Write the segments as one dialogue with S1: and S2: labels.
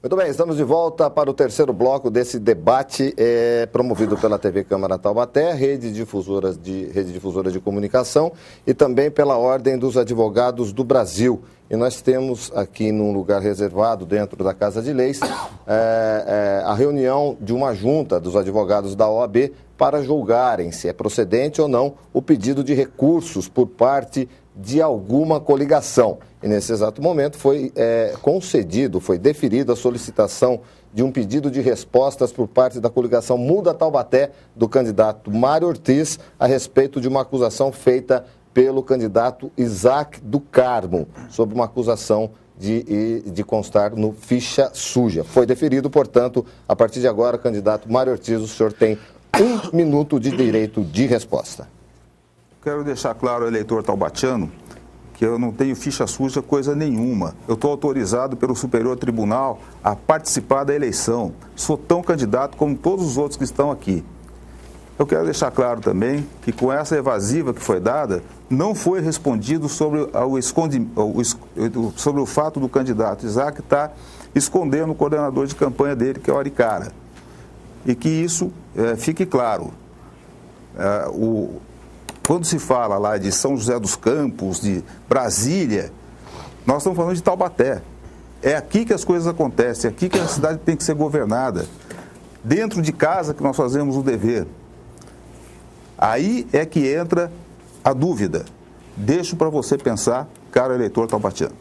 S1: Muito bem, estamos de volta para o terceiro bloco desse debate promovido pela TV Câmara Taubaté, rede difusora de comunicação e também pela Ordem dos Advogados do Brasil. E nós temos aqui num lugar reservado dentro da Casa de Leis a reunião de uma junta dos advogados da OAB para julgarem se é procedente ou não o pedido de recursos por parte de alguma coligação. E nesse exato momento foi deferida a solicitação de um pedido de respostas por parte da coligação Muda Taubaté do candidato Mário Ortiz a respeito de uma acusação feita pelo candidato Isaac do Carmo, sobre uma acusação de constar no ficha suja. Foi deferido, portanto, a partir de agora, candidato Mário Ortiz, o senhor tem 1 minuto de direito de resposta.
S2: Quero deixar claro ao eleitor taubatiano que eu não tenho ficha suja coisa nenhuma. Eu estou autorizado pelo Superior Tribunal a participar da eleição. Sou tão candidato como todos os outros que estão aqui. Eu quero deixar claro também que com essa evasiva que foi dada, não foi respondido sobre o fato do candidato Isaac estar escondendo o coordenador de campanha dele, que é o Aricara. E que isso fique claro. Quando se fala lá de São José dos Campos, de Brasília, nós estamos falando de Taubaté. É aqui que as coisas acontecem, é aqui que a cidade tem que ser governada. Dentro de casa que nós fazemos o dever. Aí é que entra a dúvida. Deixo para você pensar, caro eleitor taubatiano.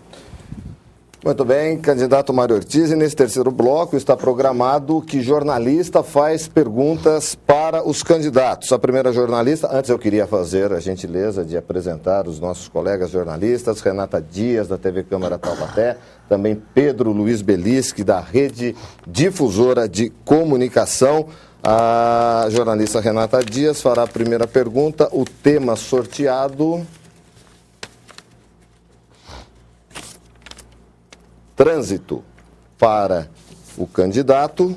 S1: Muito bem, candidato Mário Ortiz, e nesse terceiro bloco está programado que jornalista faz perguntas para os candidatos. A primeira jornalista, antes eu queria fazer a gentileza de apresentar os nossos colegas jornalistas, Renata Dias, da TV Câmara Taubaté, também Pedro Luiz Belisque, da Rede Difusora de Comunicação. A jornalista Renata Dias fará a primeira pergunta, o tema sorteado... Trânsito para o candidato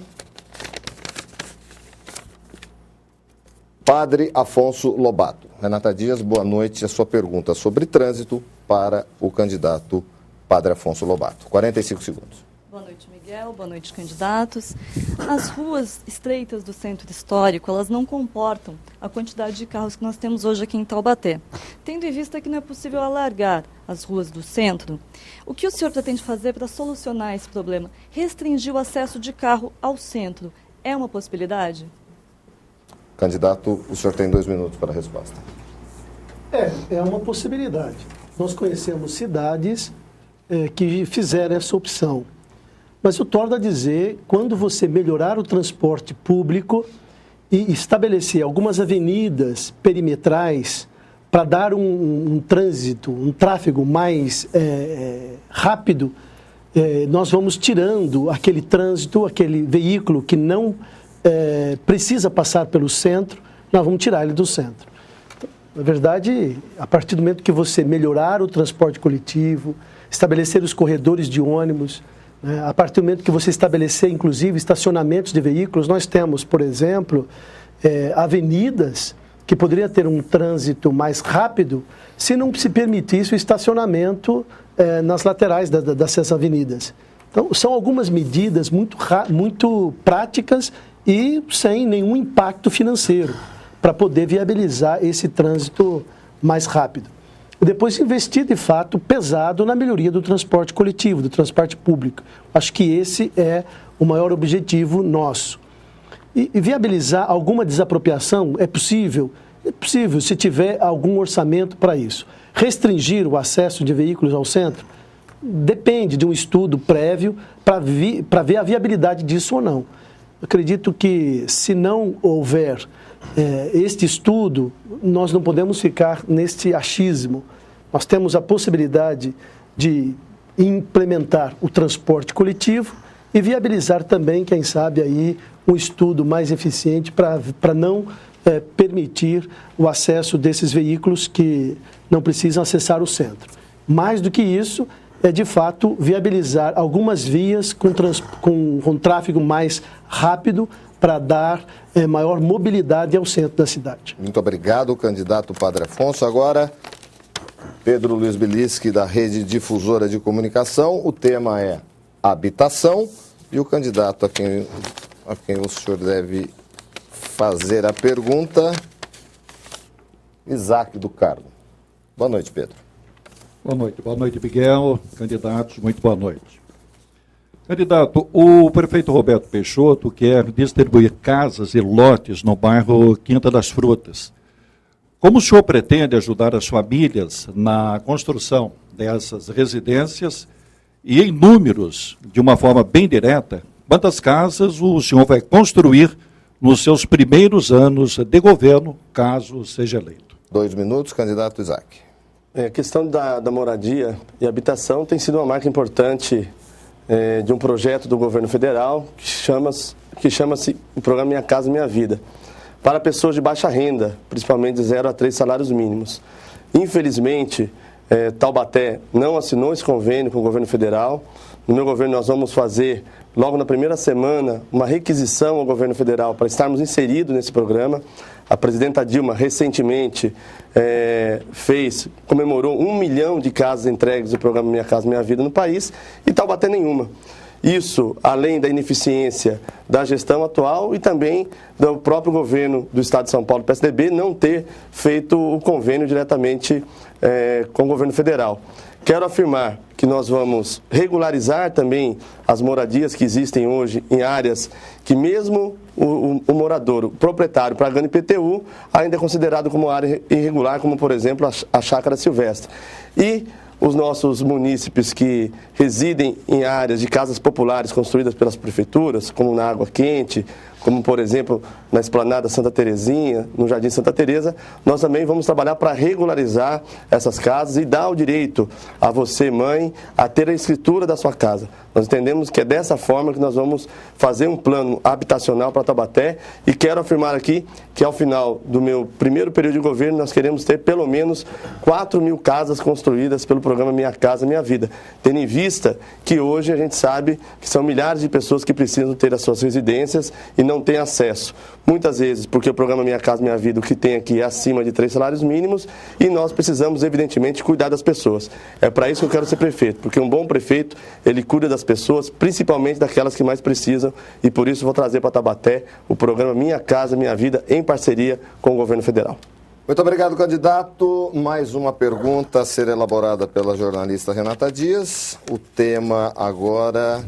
S1: Padre Afonso Lobato. Renata Dias, boa noite. A sua pergunta sobre trânsito para o candidato Padre Afonso Lobato. 45 segundos.
S3: Boa noite, Miguel. Boa noite, candidatos. As ruas estreitas do centro histórico, elas não comportam a quantidade de carros que nós temos hoje aqui em Taubaté. Tendo em vista que não é possível alargar as ruas do centro, o que o senhor pretende fazer para solucionar esse problema? Restringir o acesso de carro ao centro é uma possibilidade?
S1: Candidato, o senhor tem 2 minutos para a resposta.
S4: É uma possibilidade. Nós conhecemos cidades que fizeram essa opção. Mas eu torno a dizer, quando você melhorar o transporte público e estabelecer algumas avenidas perimetrais para dar um trânsito, um tráfego mais rápido, nós vamos tirando aquele trânsito, aquele veículo que não precisa passar pelo centro, nós vamos tirar ele do centro. Então, na verdade, a partir do momento que você melhorar o transporte coletivo, estabelecer os corredores de ônibus, a partir do momento que você estabelecer, inclusive, estacionamentos de veículos, nós temos, por exemplo, avenidas que poderiam ter um trânsito mais rápido se não se permitisse o estacionamento nas laterais dessas avenidas. Então, são algumas medidas muito práticas e sem nenhum impacto financeiro para poder viabilizar esse trânsito mais rápido. Depois investir, de fato, pesado na melhoria do transporte coletivo, do transporte público. Acho que esse é o maior objetivo nosso. E viabilizar alguma desapropriação é possível? É possível, se tiver algum orçamento para isso. Restringir o acesso de veículos ao centro? Depende de um estudo prévio para ver a viabilidade disso ou não. Acredito que, se não houver este estudo, nós não podemos ficar neste achismo. Nós temos a possibilidade de implementar o transporte coletivo e viabilizar também, quem sabe, aí, um estudo mais eficiente para não permitir o acesso desses veículos que não precisam acessar o centro. Mais do que isso, de fato, viabilizar algumas vias com tráfego mais rápido para dar maior mobilidade ao centro da cidade.
S1: Muito obrigado, candidato Padre Afonso. Agora, Pedro Luiz Belisque, da Rede Difusora de Comunicação. O tema é habitação E o candidato a quem o senhor deve fazer a pergunta, Isaac do Carmo. Boa noite, Pedro.
S5: Boa noite, Miguel. Candidatos, muito boa noite. Candidato, o prefeito Roberto Peixoto quer distribuir casas e lotes no bairro Quinta das Frutas. Como o senhor pretende ajudar as famílias na construção dessas residências e em números, de uma forma bem direta, quantas casas o senhor vai construir nos seus primeiros anos de governo, caso seja eleito?
S1: 2 minutos, candidato Isaac.
S6: A questão da moradia e habitação tem sido uma marca importante de um projeto do governo federal que chama-se o programa Minha Casa Minha Vida, para pessoas de baixa renda, principalmente de 0 a 3 salários mínimos. Infelizmente, Taubaté não assinou esse convênio com o governo federal. No meu governo nós vamos fazer, logo na primeira semana, uma requisição ao governo federal para estarmos inseridos nesse programa. A presidenta Dilma, recentemente, comemorou 1 milhão de casas entregues do programa Minha Casa Minha Vida no país e Taubaté nenhuma. Isso, além da ineficiência da gestão atual e também do próprio governo do Estado de São Paulo, PSDB, não ter feito o convênio diretamente com o governo federal. Quero afirmar que nós vamos regularizar também as moradias que existem hoje em áreas que mesmo o morador, o proprietário, pagando IPTU, ainda é considerado como área irregular, como, por exemplo, a Chácara Silvestre. E os nossos munícipes que residem em áreas de casas populares construídas pelas prefeituras, como na Água Quente, como, por exemplo, na Esplanada Santa Terezinha, no Jardim Santa Teresa, nós também vamos trabalhar para regularizar essas casas e dar o direito a você, mãe, a ter a escritura da sua casa. Nós entendemos que é dessa forma que nós vamos fazer um plano habitacional para Taubaté e quero afirmar aqui que ao final do meu primeiro período de governo nós queremos ter pelo menos 4.000 casas construídas pelo programa Minha Casa Minha Vida, tendo em vista que hoje a gente sabe que são milhares de pessoas que precisam ter as suas residências e não têm acesso. Muitas vezes porque o programa Minha Casa Minha Vida, o que tem aqui é acima de 3 salários mínimos e nós precisamos, evidentemente, cuidar das pessoas. É para isso que eu quero ser prefeito, porque um bom prefeito, ele cuida das pessoas, principalmente daquelas que mais precisam, e por isso vou trazer para Taubaté o programa Minha Casa Minha Vida em parceria com o governo federal.
S1: Muito obrigado, candidato. Mais uma pergunta a ser elaborada pela jornalista Renata Dias. O tema agora